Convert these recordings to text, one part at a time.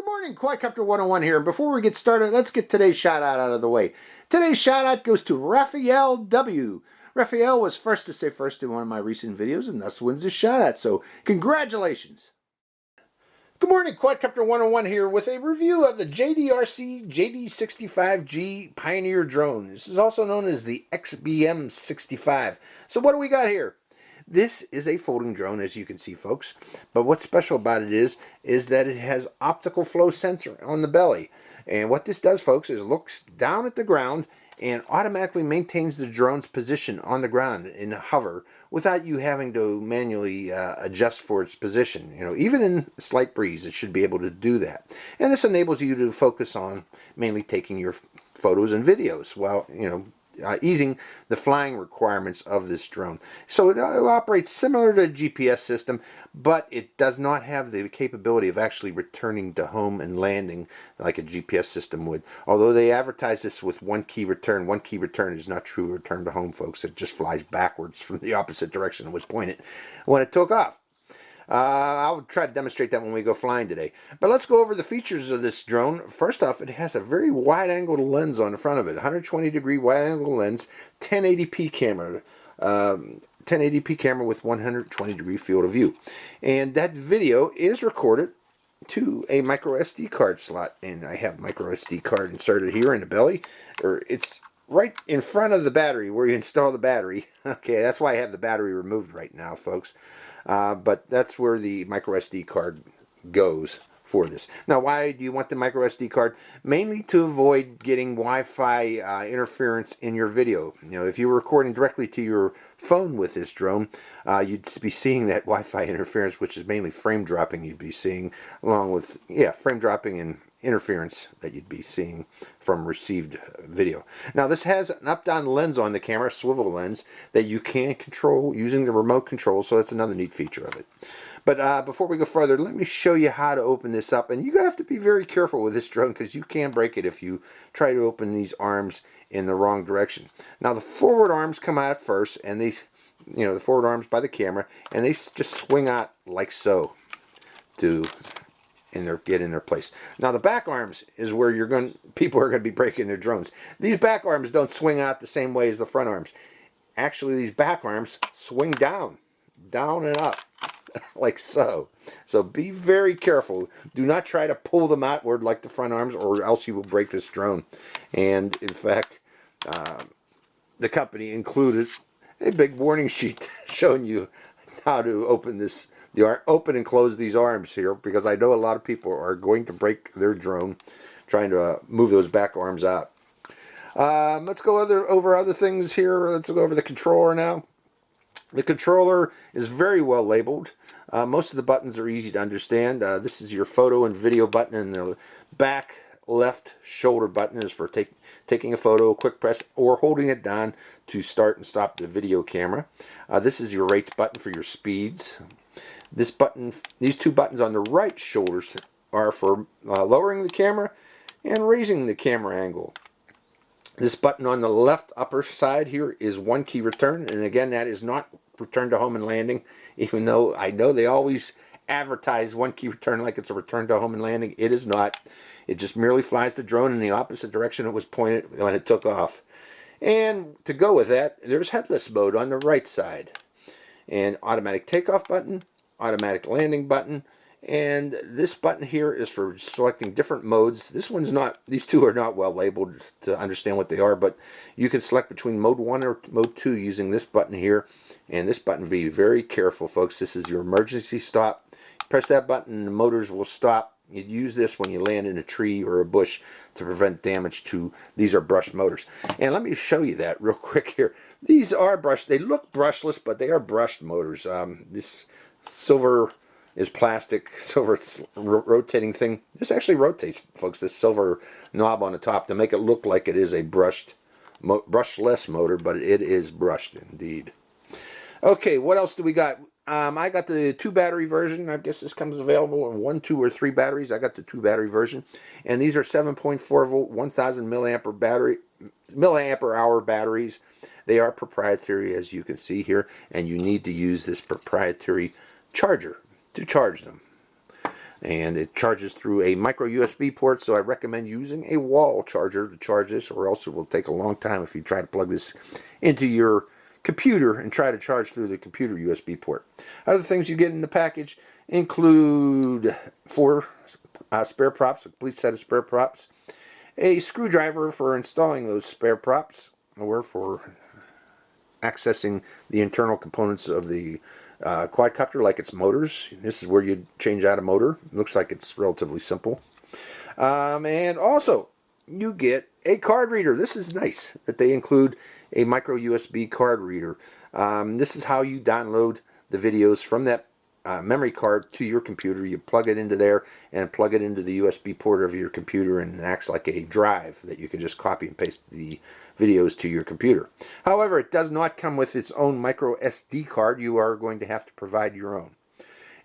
Good morning, Quadcopter 101 here. And before we get started, let's get today's shout-out out of the way. Today's shout-out goes to Raphael W. Raphael was first to say first in one of my recent videos and thus wins the shout-out, so congratulations. Good morning, Quadcopter 101 here with a review of the JDRC JD-65G Pioneer drone. This is also known as the XBM-65. So what do we got here? This is a folding drone, as you can see, folks, but what's special about it is that it has optical flow sensor on the belly. And what this does, folks, is looks down at the ground and automatically maintains the drone's position on the ground in hover without you having to manually adjust for its position. You know, even in slight breeze, it should be able to do that. And this enables you to focus on mainly taking your photos and videos while, easing the flying requirements of this drone. So it operates similar to a GPS system, but it does not have the capability of actually returning to home and landing like a GPS system would. Although they advertise this with one key return is not true return to home, folks. It just flies backwards from the opposite direction it was pointed when it took off. I'll try to demonstrate that when we go flying today. But let's go over the features of this drone. First off, it has a very wide-angled lens on the front of it. 120-degree wide-angle lens, 1080p camera. 1080p camera with 120-degree field of view. And that video is recorded to a microSD card slot. And I have microSD card inserted here in the belly. It's right in front of the battery where you install the battery. Okay, that's why I have the battery removed right now, folks. But that's where the microSD card goes for this. Now, why do you want the microSD card? Mainly to avoid getting Wi-Fi interference in your video. You know, if you were recording directly to your phone with this drone, you'd be seeing that Wi-Fi interference, which is mainly frame dropping you'd be seeing, along with, frame dropping and interference that you'd be seeing from received video. Now, this has an up-down lens on the camera, swivel lens, that you can control using the remote control, so that's another neat feature of it. But before we go further, let me show you how to open this up. And you have to be very careful with this drone because you can break it if you try to open these arms in the wrong direction. Now, the forward arms come out at first, and these, the forward arms by the camera, and they just swing out like so to get in their place. Now, the back arms is where people are going to be breaking their drones. These back arms don't swing out the same way as the front arms. Actually, these back arms swing down and up, like so. So be very careful. Do not try to pull them outward like the front arms, or else you will break this drone. And in fact, the company included a big warning sheet showing you how to open and close these arms here, because I know a lot of people are going to break their drone trying to move those back arms out. Let's go over other things here. Let's go over the controller now. The controller is very well labeled. Most of the buttons are easy to understand. This is your photo and video button, and the back left shoulder button is for taking a photo, a quick press, or holding it down to start and stop the video camera. This is your rates button for your speeds. These two buttons on the right shoulders are for lowering the camera and raising the camera angle. This button on the left upper side here is one key return, and again, that is not return to home and landing, even though I know they always advertise one key return like it's a return to home and landing. It is not. It just merely flies the drone in the opposite direction it was pointed when it took off. And to go with that, there's headless mode on the right side, and automatic takeoff button, automatic landing button, and this button here is for selecting different modes. These two are not well labeled to understand what they are, but you can select between mode 1 or mode 2 using this button here. And this button, be very careful, folks. This is your emergency stop. Press that button and the motors will stop. You'd use this when you land in a tree or a bush to prevent damage to, these are brushed motors. And let me show you that real quick here. These are brushed. They look brushless, but they are brushed motors. This silver is plastic, silver rotating thing. This actually rotates, folks, this silver knob on the top to make it look like it is a brushless motor, but it is brushed indeed. Okay, what else do we got? I got the 2-battery version. I guess this comes available in 1, 2, or 3 batteries. I got the 2-battery version, and these are 7.4 volt, 1,000 milliamp hour batteries. They are proprietary, as you can see here, and you need to use this proprietary charger to charge them. And it charges through a micro USB port, so I recommend using a wall charger to charge this, or else it will take a long time if you try to plug this into your computer and try to charge through the computer USB port. Other things you get in the package include 4 spare props, a complete set of spare props, a screwdriver for installing those spare props, or for accessing the internal components of the quadcopter, like its motors. This is where you change out a motor. It looks like it's relatively simple. And also, you get a card reader. This is nice that they include a micro USB card reader. This is how you download the videos from that memory card to your computer. You plug it into there and plug it into the USB port of your computer, and it acts like a drive that you can just copy and paste the videos to your computer. However, it does not come with its own micro SD card. You are going to have to provide your own.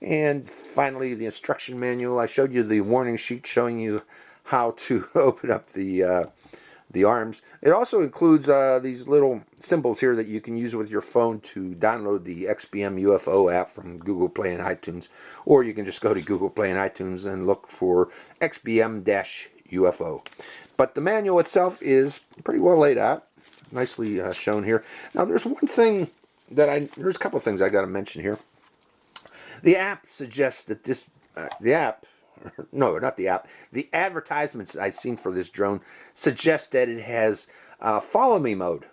And finally, the instruction manual. I showed you the warning sheet showing you how to open up the arms. It also includes these little symbols here that you can use with your phone to download the XBM UFO app from Google Play and iTunes, or you can just go to Google Play and iTunes and look for XBM-UFO. But the manual itself is pretty well laid out, nicely shown here. Now, there's one thing that there's a couple of things I got to mention here. The app suggests that this, the advertisements I've seen for this drone suggest that it has follow me mode.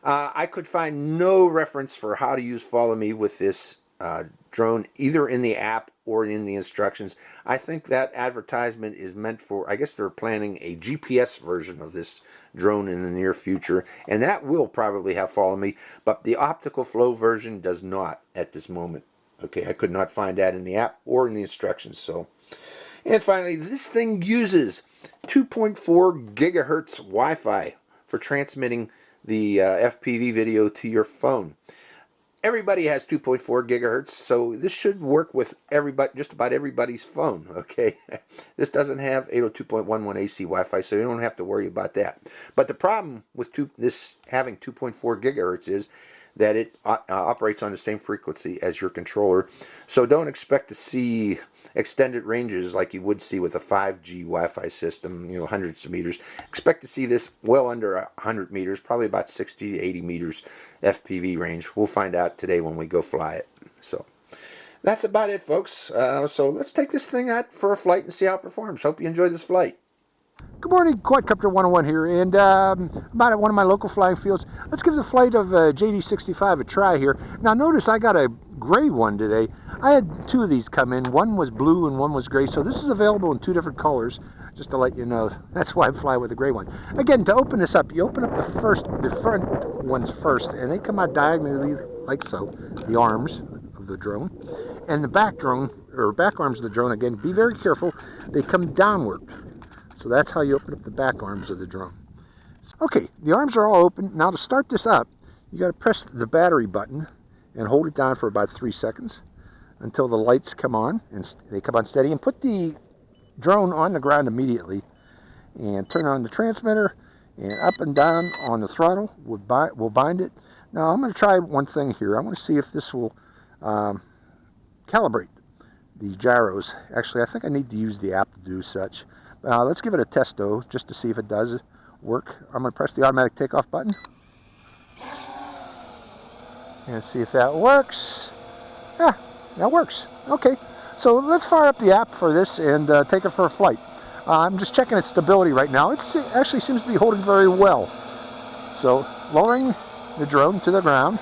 I could find no reference for how to use follow me with this drone, either in the app or in the instructions. I think that advertisement is meant for, I guess they're planning a GPS version of this drone in the near future, and that will probably have follow me, but the optical flow version does not at this moment. Okay, I could not find that in the app or in the instructions. So, and finally, this thing uses 2.4 gigahertz Wi-Fi for transmitting the FPV video to your phone. Everybody has 2.4 gigahertz, so this should work with everybody, just about everybody's phone. Okay, this doesn't have 802.11 AC Wi-Fi, so you don't have to worry about that. But the problem with this having 2.4 gigahertz is that it operates on the same frequency as your controller, so don't expect to see extended ranges like you would see with a 5G Wi-Fi system, you know, hundreds of meters. Expect to see this well under 100 meters, probably about 60 to 80 meters FPV range. We'll find out today when we go fly it. So that's about it, folks. So let's take this thing out for a flight and see how it performs. Hope you enjoy this flight. Good morning, Quadcopter 101 here, and I'm at one of my local flying fields. Let's give the flight of JD-65 a try here. Now notice I got a gray one today. I had 2 of these come in. One was blue and one was gray, so this is available in 2 different colors, just to let you know. That's why I'm flying with a gray one. Again, to open this up, you open up the front ones first, and they come out diagonally like so, the arms of the drone. And the back arms of the drone, again, be very careful, they come downward. So that's how you open up the back arms of the drone. Okay, the arms are all open. Now to start this up, you got to press the battery button and hold it down for about 3 seconds until the lights come on, and they come on steady. And put the drone on the ground immediately and turn on the transmitter, and up and down on the throttle will bind it. Now I'm going to try one thing here. I want to see if this will calibrate the gyros. Actually, I think I need to use the app to do such. Let's give it a test though, just to see if it does work. I'm going to press the automatic takeoff button and see if that works. Yeah, that works. Okay, so let's fire up the app for this and take it for a flight. I'm just checking its stability right now. It actually seems to be holding very well. So lowering the drone to the ground,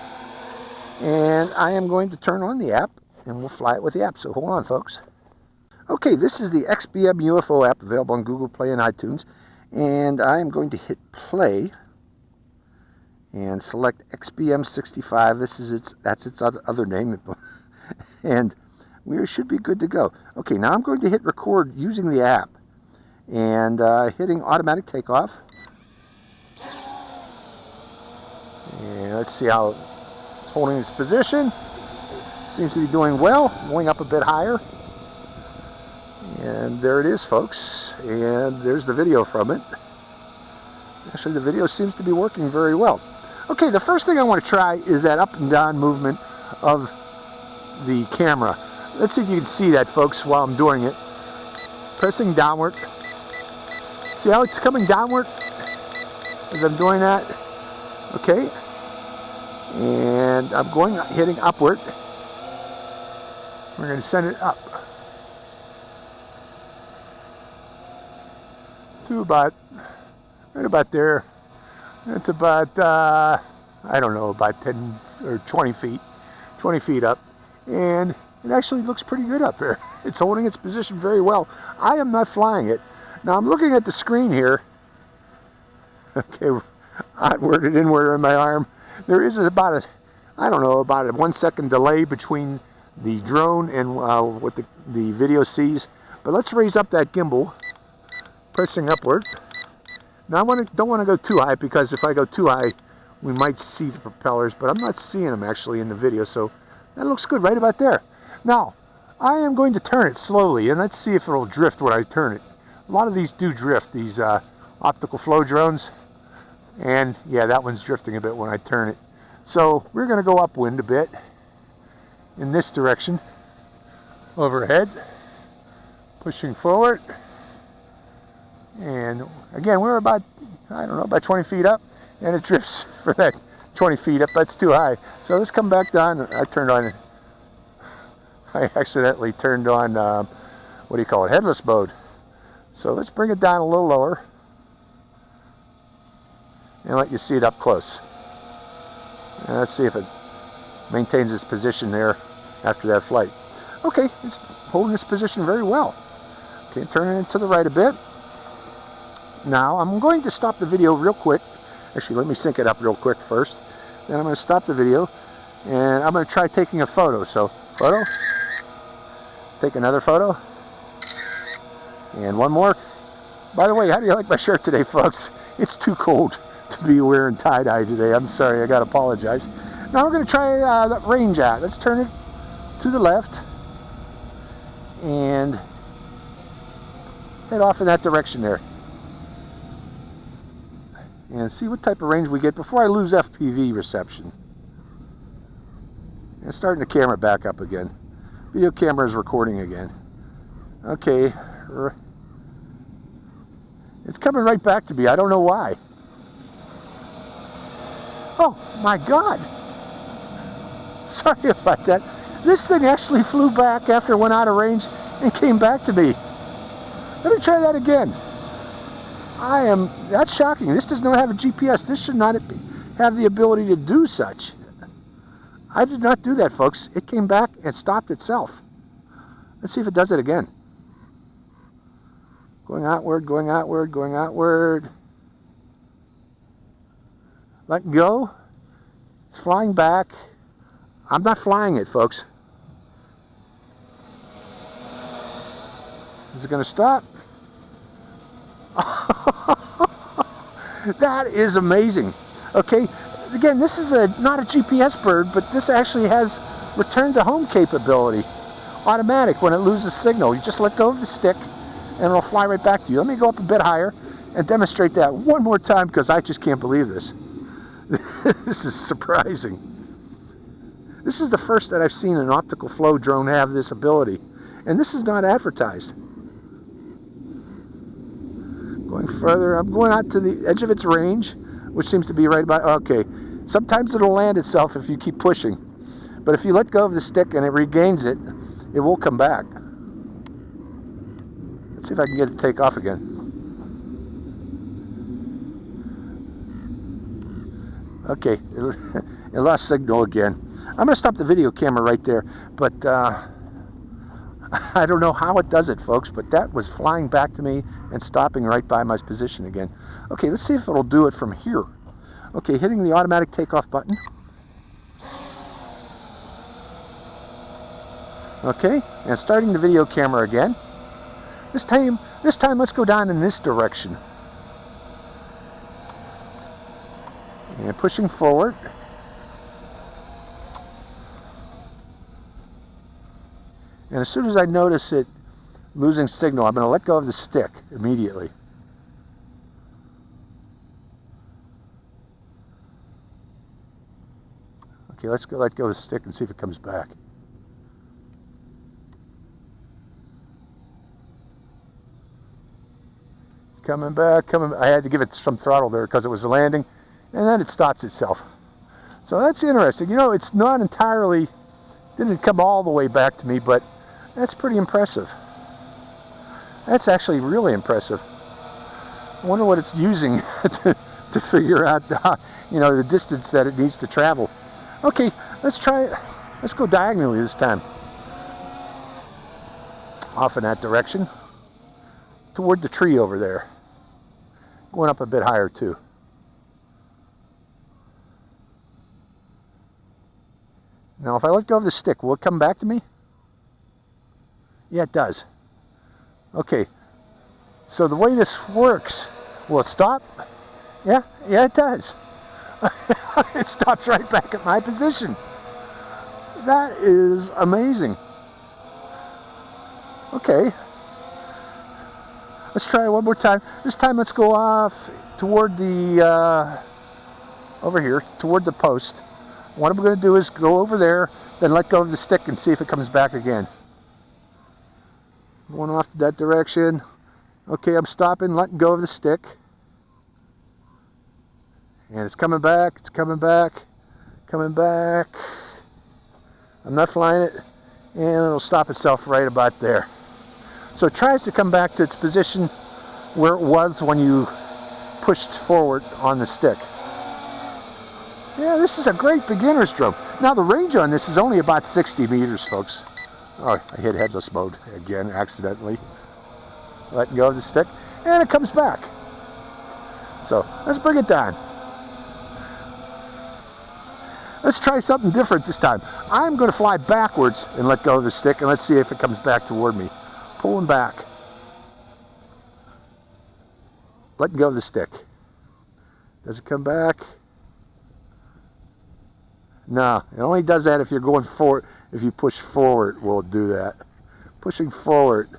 and I am going to turn on the app and we'll fly it with the app. So hold on, folks. Okay, this is the XBM UFO app available on Google Play and iTunes, and I am going to hit play and select XBM-65. That's its other name, and we should be good to go. Okay, now I'm going to hit record using the app and hitting automatic takeoff. And let's see how it's holding its position. Seems to be doing well, going up a bit higher. And there it is, folks, and there's the video from it. Actually, the video seems to be working very well. Okay, the first thing I want to try is that up and down movement of the camera. Let's see if you can see that, folks, while I'm doing it. Pressing downward. See how it's coming downward as I'm doing that? Okay. And I'm hitting upward. We're going to send it up to about, right about there. That's about, I don't know, about 10 or 20 feet. 20 feet up. And it actually looks pretty good up there. It's holding its position very well. I am not flying it. Now I'm looking at the screen here. Okay, outward and inward in my arm. There is about a, I don't know, about a 1 second delay between the drone and what the video sees. But let's raise up that gimbal, pressing upward. Now I don't want to go too high, because if I go too high, we might see the propellers, but I'm not seeing them actually in the video, so that looks good right about there. Now, I am going to turn it slowly, and let's see if it'll drift when I turn it. A lot of these do drift, these optical flow drones, and yeah, that one's drifting a bit when I turn it. So we're going to go upwind a bit in this direction, overhead, pushing forward, and again, we're about, I don't know, about 20 feet up, and it drifts for that 20 feet up. That's too high. So let's come back down. I accidentally turned on, what do you call it, headless mode. So let's bring it down a little lower and let you see it up close. And let's see if it maintains its position there after that flight. Okay, it's holding its position very well. Okay, turning it to the right a bit. Now I'm going to stop the video real quick. Actually, let me sync it up real quick first. Then I'm going to stop the video and I'm going to try taking a photo. So, photo. Take another photo. And one more. By the way, how do you like my shirt today, folks? It's too cold to be wearing tie-dye today. I'm sorry, I gotta apologize. Now we're going to try that range out. Let's turn it to the left and head off in that direction there. And see what type of range we get before I lose FPV reception. And starting the camera back up again. Video camera is recording again. Okay. It's coming right back to me. I don't know why. Oh my God. Sorry about that. This thing actually flew back after it went out of range and came back to me. Let me try that again. That's shocking. This does not have a GPS. This should not have the ability to do such. I did not do that, folks. It came back and stopped itself. Let's see if it does it again. Going outward, going outward, going outward. Let go. It's flying back. I'm not flying it, folks. Is it going to stop? That is amazing. Okay, again, this is not a GPS bird, but this actually has return to home capability. Automatic when it loses signal. You just let go of the stick and it'll fly right back to you. Let me go up a bit higher and demonstrate that one more time, because I just can't believe this. This is surprising. This is the first that I've seen an optical flow drone have this ability, and this is not advertised. Going further, I'm going out to the edge of its range, which seems to be right about, okay. Sometimes it'll land itself if you keep pushing, but if you let go of the stick and it regains it, it will come back. Let's see if I can get it to take off again. Okay, it lost signal again. I'm going to stop the video camera right there, but I don't know how it does it, folks, but that was flying back to me and stopping right by my position again. Okay, let's see if it'll do it from here. Okay, hitting the automatic takeoff button. Okay, and starting the video camera again. This time let's go down in this direction. And pushing forward. And as soon as I notice it losing signal, I'm going to let go of the stick immediately. Okay, let's go let go of the stick and see if it comes back. Coming back, I had to give it some throttle there because it was landing, and then it stops itself. So that's interesting. You know, it's not entirely, didn't come all the way back to me, but that's pretty impressive. That's actually really impressive. I wonder what it's using to figure out, you know, the distance that it needs to travel. Okay, let's try it. Let's go diagonally this time. Off in that direction. Toward the tree over there. Going up a bit higher too. Now if I let go of the stick, will it come back to me? Yeah, it does. Okay, so the way this works, will it stop? Yeah, it does. It stops right back at my position. That is amazing. Okay. Let's try it one more time. This time let's go off toward the, over here, toward the post. What I'm going to do is go over there, then let go of the stick and see if it comes back again. Going off that direction. Okay, I'm stopping, letting go of the stick. And it's coming back, coming back. I'm not flying it, and it'll stop itself right about there. So it tries to come back to its position where it was when you pushed forward on the stick. Yeah, this is a great beginner's drone. Now the range on this is only about 60 meters, folks. Oh, I hit headless mode again, accidentally. Letting go of the stick, and it comes back. So let's bring it down. Let's try something different this time. I'm going to fly backwards and let go of the stick, and let's see if it comes back toward me. Pulling back. Letting go of the stick. Does it come back? No, it only does that if you're going forward. If you push forward, will it do that. Pushing forward.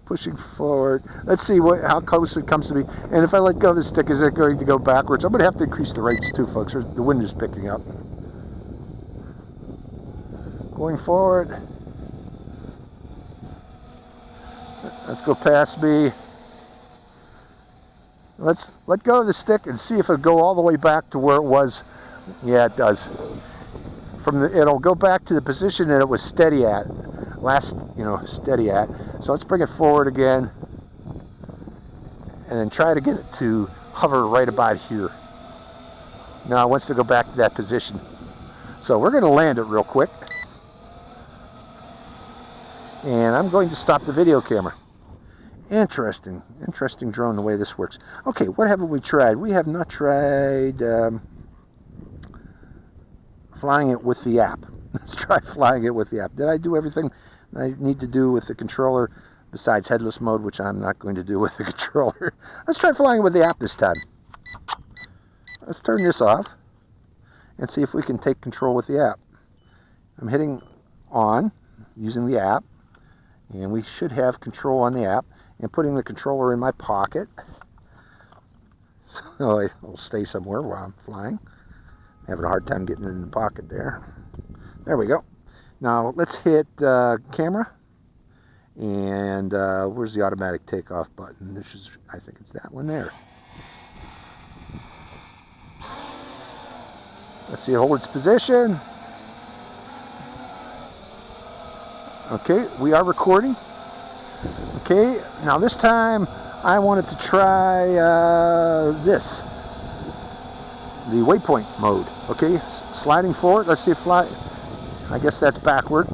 Pushing forward. Let's see how close it comes to me. And if I let go of the stick, is it going to go backwards? I'm going to have to increase the rates too, folks. The wind is picking up. Going forward. Let's go past me. Let's let go of the stick and see if it'll go all the way back to where it was. Yeah, it does. It'll go back to the position that it was steady at. Steady at. So let's bring it forward again. And then try to get it to hover right about here. Now it wants to go back to that position. So we're going to land it real quick. And I'm going to stop the video camera. Interesting drone the way this works. Okay, what haven't we tried? We have not tried flying it with the app. Let's try flying it with the app. Did I do everything I need to do with the controller besides headless mode, which I'm not going to do with the controller? Let's try flying it with the app this time. Let's turn this off and see if we can take control with the app. I'm hitting on using the app, and we should have control on the app. And putting the controller in my pocket, so it'll stay somewhere while I'm flying. I'm having a hard time getting it in the pocket there. There we go. Now let's hit camera, and where's the automatic takeoff button? I think it's that one there. Let's see it hold its position. Okay, we are recording. Okay, now this time I wanted to try the waypoint mode. Okay, sliding forward. Let's see it fly. I guess that's backward.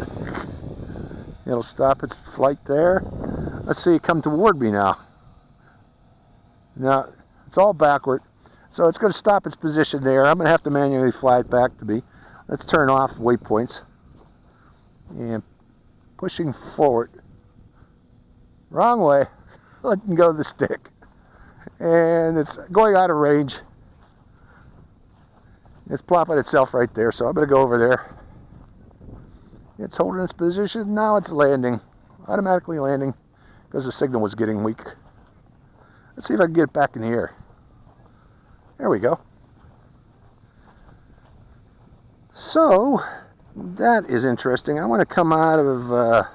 It'll stop its flight there. Let's see it come toward me now. Now, it's all backward. So it's going to stop its position there. I'm going to have to manually fly it back to me. Let's turn off waypoints. And pushing forward. Wrong way. Letting go of the stick. And it's going out of range. It's plopping itself right there, so I'm going to go over there. It's holding its position. Now it's landing. Automatically landing because the signal was getting weak. Let's see if I can get it back in the air. There we go. So, that is interesting. I want to come out of...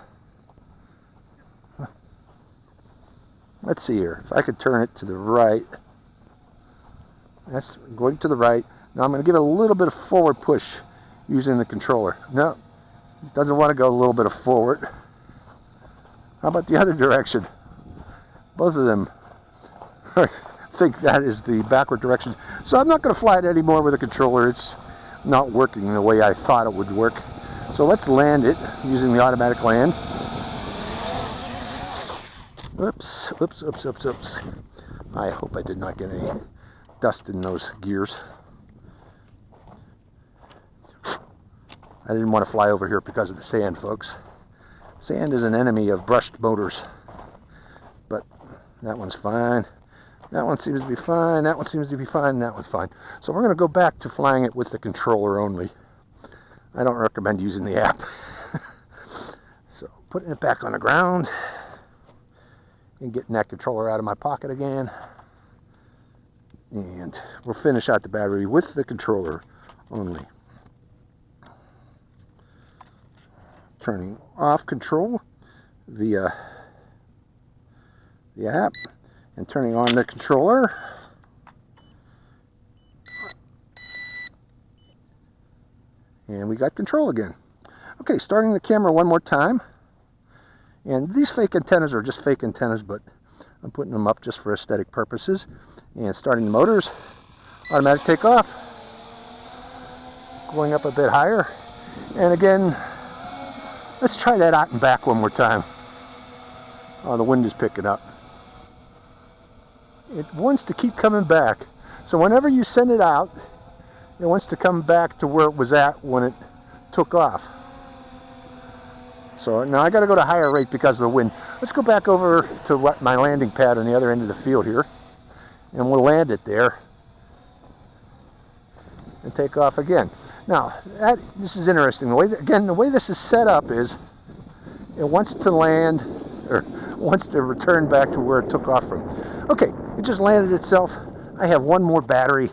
let's see here. If I could turn it to the right. That's going to the right. Now I'm going to give it a little bit of forward push using the controller. No, it doesn't want to go a little bit of forward. How about the other direction? Both of them think that is the backward direction. So I'm not going to fly it anymore with a controller. It's not working the way I thought it would work. So let's land it using the automatic land. Oops, oops, oops, oops, oops. I hope I did not get any dust in those gears. I didn't want to fly over here because of the sand, folks. Sand is an enemy of brushed motors. But that one's fine. That one seems to be fine. That one seems to be fine. And that one's fine. So we're going to go back to flying it with the controller only. I don't recommend using the app. So putting it back on the ground and getting that controller out of my pocket again. And we'll finish out the battery with the controller only. Turning off control via the app and turning on the controller. And we got control again. Okay, starting the camera one more time. And these fake antennas are just fake antennas, but I'm putting them up just for aesthetic purposes. And starting the motors, automatic takeoff, going up a bit higher. And again, let's try that out and back one more time. Oh, the wind is picking up. It wants to keep coming back. So whenever you send it out, it wants to come back to where it was at when it took off. So now I got to go to higher rate because of the wind. Let's go back over to my landing pad on the other end of the field here. And we'll land it there. And take off again. Now, this is interesting. The way this is set up is it wants to land, or wants to return back to where it took off from. Okay, it just landed itself. I have one more battery.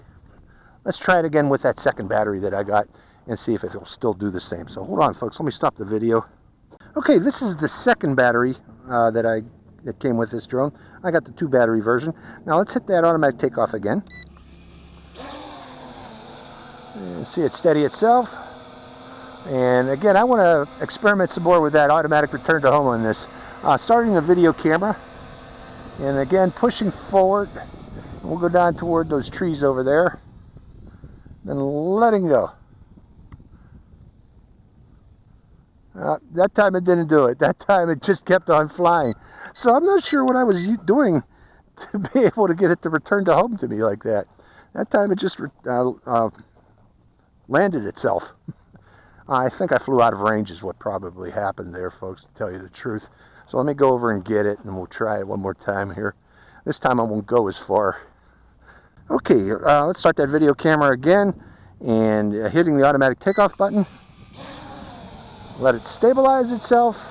Let's try it again with that second battery that I got and see if it will still do the same. So hold on, folks. Let me stop the video. Okay, this is the second battery that came with this drone. I got the 2-battery version. Now let's hit that automatic takeoff again. And see it steady itself. And again, I want to experiment some more with that automatic return to home on this. Starting the video camera. And again, pushing forward. We'll go down toward those trees over there. Then letting go. That time it didn't do it. That time it just kept on flying. So I'm not sure what I was doing to be able to get it to return to home to me like that. That time it just landed itself. I think I flew out of range is what probably happened there, folks, to tell you the truth. So let me go over and get it, and we'll try it one more time here. This time I won't go as far. Okay, let's start that video camera again, and hitting the automatic takeoff button. Let it stabilize itself.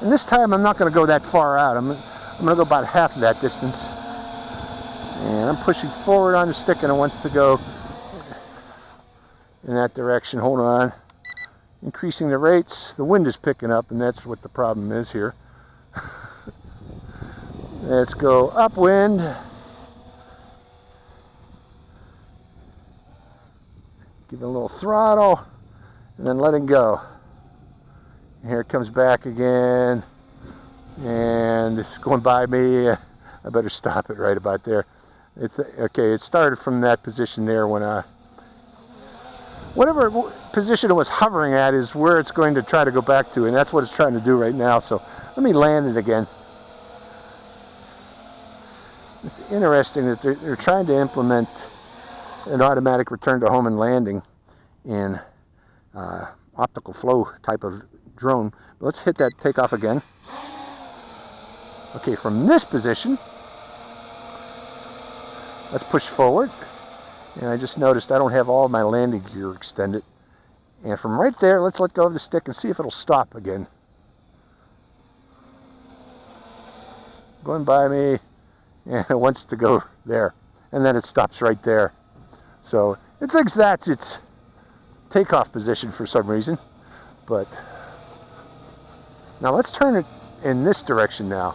And this time I'm not going to go that far out. I'm going to go about half of that distance. And I'm pushing forward on the stick, and it wants to go in that direction. Hold on. Increasing the rates. The wind is picking up, and that's what the problem is here. Let's go upwind. Give it a little throttle, and then letting go. And here it comes back again, and it's going by me. I better stop it right about there. Okay, it started from that position there when whatever position it was hovering at is where it's going to try to go back to, and that's what it's trying to do right now. So let me land it again. It's interesting that they're trying to implement an automatic return to home and landing in optical flow type of drone. But let's hit that takeoff again. Okay, from this position, let's push forward. And I just noticed I don't have all my landing gear extended. And from right there, let's let go of the stick and see if it'll stop again. Going by me, and it wants to go there. And then it stops right there. So it thinks that's its takeoff position for some reason. But now let's turn it in this direction now.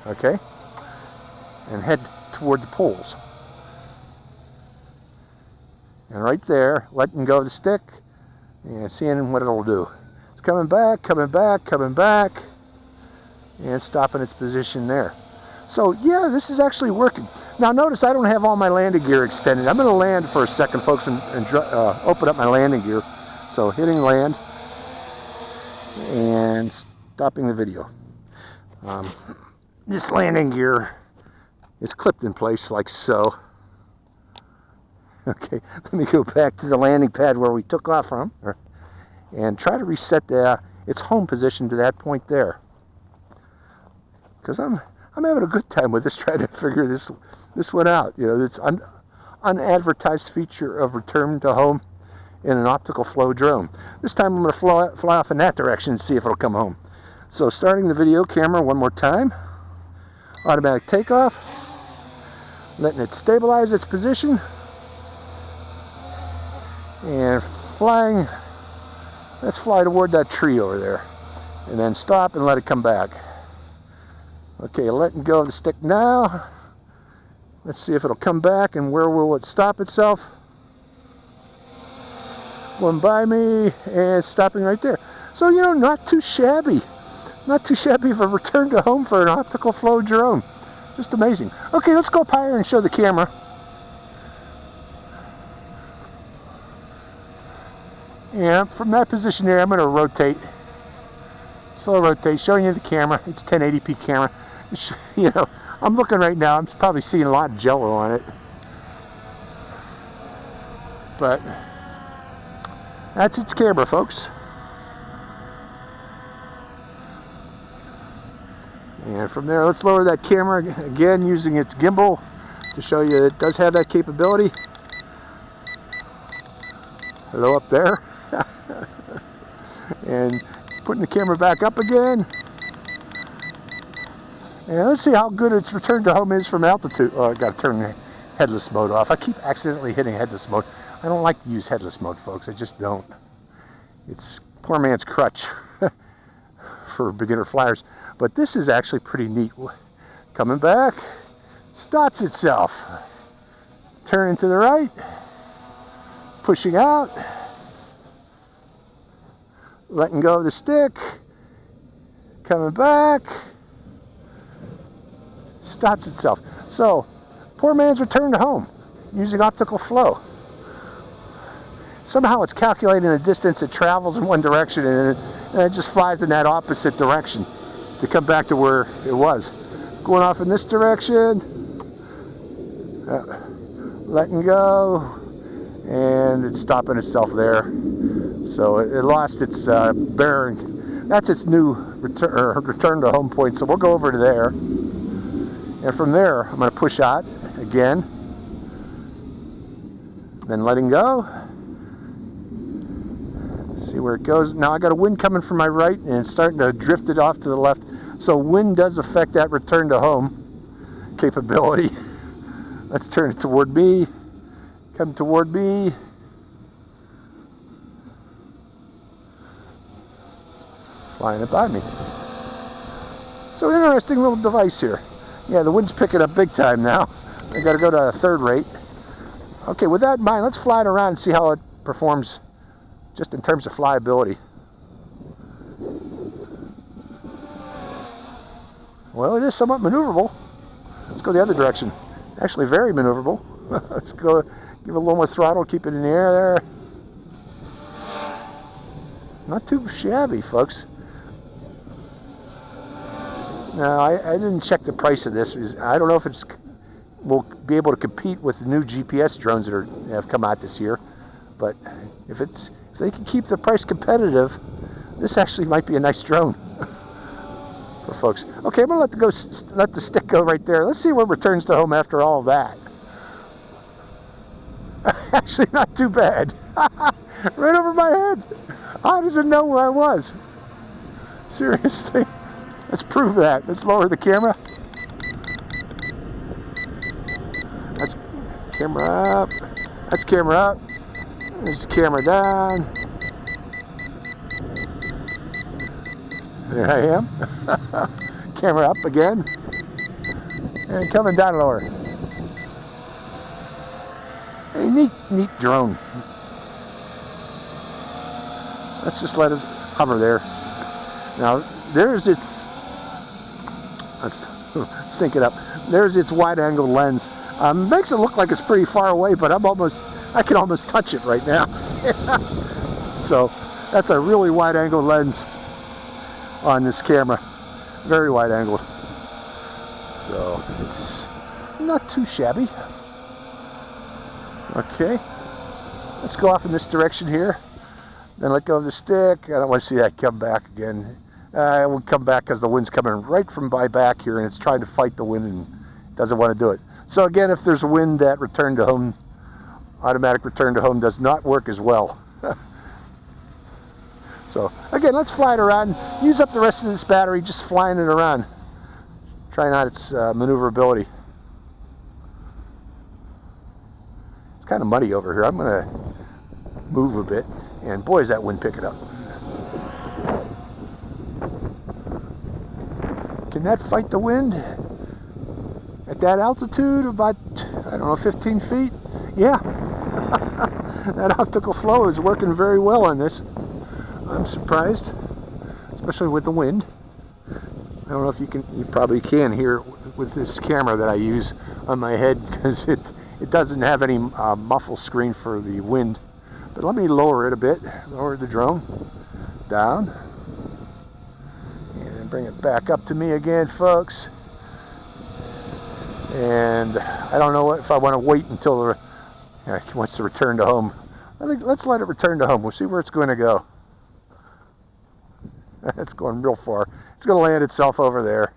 okay, and head toward the poles. And right there, letting go of the stick and seeing what it'll do. It's coming back, coming back, coming back, and stopping its position there. So yeah, this is actually working. Now notice I don't have all my landing gear extended. I'm going to land for a second, folks, and open up my landing gear. So hitting land and stopping the video. This landing gear is clipped in place like so. Okay, let me go back to the landing pad where we took off from and try to reset its home position to that point there. Because I'm having a good time with this, trying to figure this one out. You know, this unadvertised feature of return to home in an optical flow drone. This time I'm going to fly off in that direction and see if it'll come home. So starting the video camera one more time. Automatic takeoff. Letting it stabilize its position. And flying. Let's fly toward that tree over there. And then stop and let it come back. Okay, letting go of the stick now. Let's see if it'll come back and where will it stop itself. Going by me and stopping right there. So, you know, not too shabby. Not too shabby of a return to home for an optical flow drone. Just amazing. Okay, let's go up higher and show the camera. And from that position there, I'm going to rotate. Slow rotate, showing you the camera. It's 1080p camera. You know, I'm looking right now. I'm probably seeing a lot of jello on it. But that's its camera, folks. And from there, let's lower that camera again using its gimbal to show you it does have that capability. Hello up there. And putting the camera back up again. And let's see how good its return to home is from altitude. Oh, I got to turn the headless mode off. I keep accidentally hitting headless mode. I don't like to use headless mode, folks. I just don't. It's poor man's crutch for beginner flyers. But this is actually pretty neat. Coming back, stops itself. Turning to the right, pushing out, letting go of the stick, coming back, stops itself. So, poor man's return to home using optical flow. Somehow it's calculating the distance it travels in one direction and it just flies in that opposite direction to come back to where it was. Going off in this direction, letting go, and it's stopping itself there. So it lost its bearing. That's its new return to home point. So we'll go over to there. And from there, I'm going to push out again. Then letting go. See where it goes. Now I got a wind coming from my right and it's starting to drift it off to the left. So wind does affect that return to home capability. Let's turn it toward me. Come toward me. Flying it by me. So interesting little device here. Yeah, the wind's picking up big time now. I got to go to a third rate. Okay, with that in mind, let's fly it around and see how it performs just in terms of flyability. Well, it is somewhat maneuverable. Let's go the other direction. Actually, very maneuverable. Let's go, give it a little more throttle, keep it in the air there. Not too shabby, folks. Now, I didn't check the price of this. I don't know if it's will be able to compete with the new GPS drones that have come out this year. But if they can keep the price competitive, this actually might be a nice drone for folks. Okay, I'm gonna let the stick go right there. Let's see what returns to home after all of that. Actually, not too bad. Right over my head. How does it know where I was? Seriously. Let's prove that. Let's lower the camera. That's camera up. That's camera up. There's camera down. There I am. Camera up again. And coming down lower. A neat drone. Let's just let it hover there. Now, there's its, let's sync it up. There's its wide-angle lens. Makes it look like it's pretty far away, but I can almost touch it right now. So, that's a really wide-angle lens on this camera. Very wide-angled. So, it's not too shabby. Okay. Let's go off in this direction here. Then let go of the stick. I don't want to see that come back again. It will come back because the wind's coming right from my back here and it's trying to fight the wind and doesn't want to do it. So again, if there's wind, that return to home, automatic return to home does not work as well. So again, let's fly it around. Use up the rest of this battery just flying it around. Trying out its maneuverability. It's kind of muddy over here. I'm going to move a bit. And boy, is that wind picking up. Can that fight the wind? At that altitude, about, I don't know, 15 feet? Yeah. That optical flow is working very well on this. I'm surprised, especially with the wind. I don't know if you probably can hear with this camera that I use on my head because it doesn't have any muffle screen for the wind. But let me lower it a bit, lower the drone down, and bring it back up to me again, folks. And I don't know if I want to wait until it wants to return to home. Let's let it return to home. We'll see where it's going to go. It's going real far. It's going to land itself over there.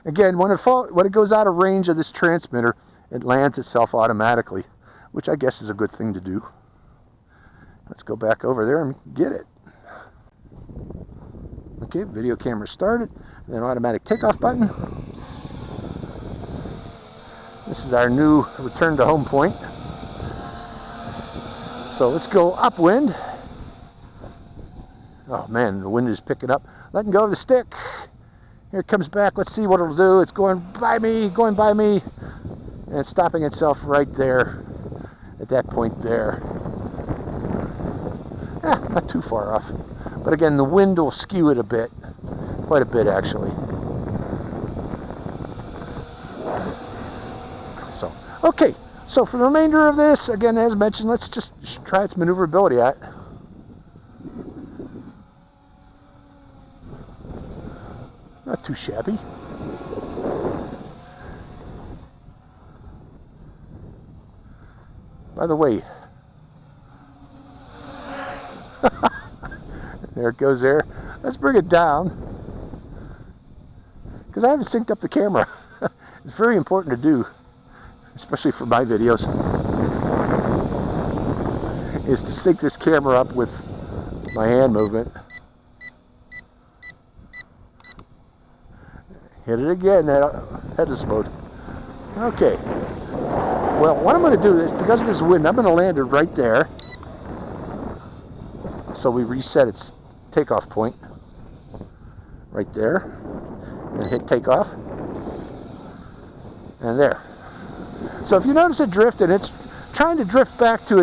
Again, when it goes out of range of this transmitter, it lands itself automatically, which I guess is a good thing to do. Let's go back over there and get it. Okay, video camera started. Then automatic takeoff button. This is our new return to home point. So let's go upwind. Oh man, the wind is picking up. Letting go of the stick. Here it comes back. Let's see what it'll do. It's going by me, and it's stopping itself right there at that point there. Not too far off. But again, the wind will skew it a bit. Quite a bit, actually. So, okay. So for the remainder of this, again, as mentioned, let's just try its maneuverability out. Not too shabby. By the way, there it goes there. Let's bring it down because I haven't synced up the camera. It's very important to do, especially for my videos, is to sync this camera up with my hand movement. Hit it again, headless mode. Okay. Well, what I'm going to do is, because of this wind, I'm going to land it right there. So we reset its takeoff point right there. And hit takeoff. And there. So if you notice it drifted, it's trying to drift back to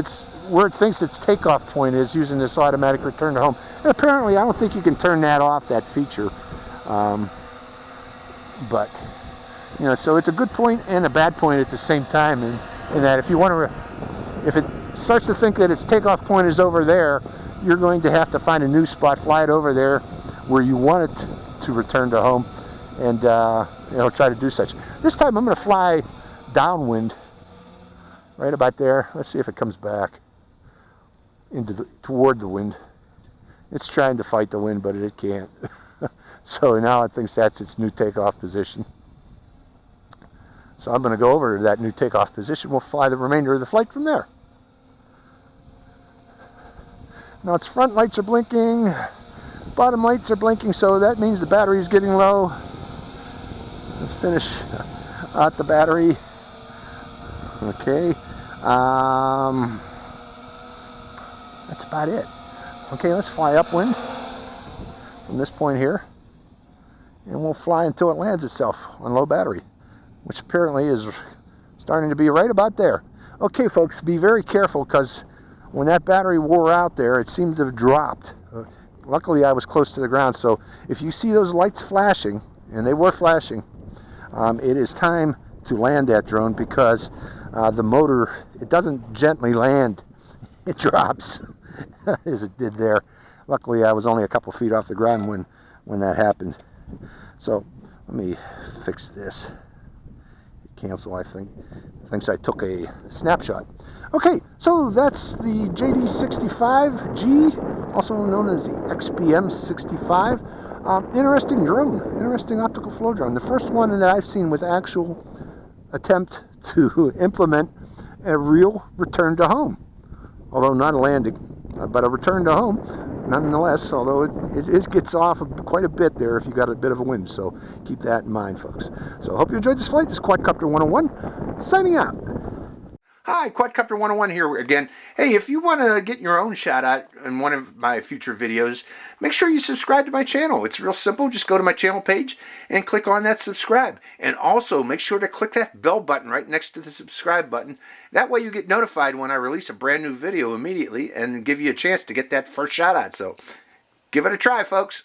where it thinks its takeoff point is using this automatic return to home. And apparently, I don't think you can turn that off, that feature. But, you know, so it's a good point and a bad point at the same time. In that if you want to, if it starts to think that its takeoff point is over there, you're going to have to find a new spot, fly it over there where you want it to return to home, and you know, try to do such. This time I'm going to fly downwind, right about there. Let's see if it comes back toward the wind. It's trying to fight the wind, but it can't. So now it thinks that's its new takeoff position. So I'm going to go over to that new takeoff position. We'll fly the remainder of the flight from there. Now its front lights are blinking, bottom lights are blinking, so that means the battery is getting low. Let's finish out the battery. Okay. That's about it. Okay, let's fly upwind from this point here. And we'll fly until it lands itself on low battery. which apparently is starting to be right about there. Okay, folks, be very careful, because when that battery wore out there, it seemed to have dropped. Luckily, I was close to the ground, so if you see those lights flashing, and they were flashing, it is time to land that drone, because the motor, it doesn't gently land, it drops, as it did there. Luckily, I was only a couple feet off the ground when that happened. So, let me fix this. Cancel, I think. Thinks I took a snapshot. Okay, so that's the JD-65G, also known as the XBM-65. Interesting drone, interesting optical flow drone. The first one that I've seen with actual attempt to implement a real return to home. Although not a landing, but a return to home nonetheless, although it gets off quite a bit there if you got a bit of a wind, so keep that in mind, folks. So I hope you enjoyed this flight. This is Quadcopter 101, signing out. Hi, Quadcopter 101 here again. Hey, if you want to get your own shout out in one of my future videos, make sure you subscribe to my channel. It's real simple. Just go to my channel page and click on that subscribe. And also make sure to click that bell button right next to the subscribe button. That way you get notified when I release a brand new video immediately and give you a chance to get that first shout out. So give it a try, folks.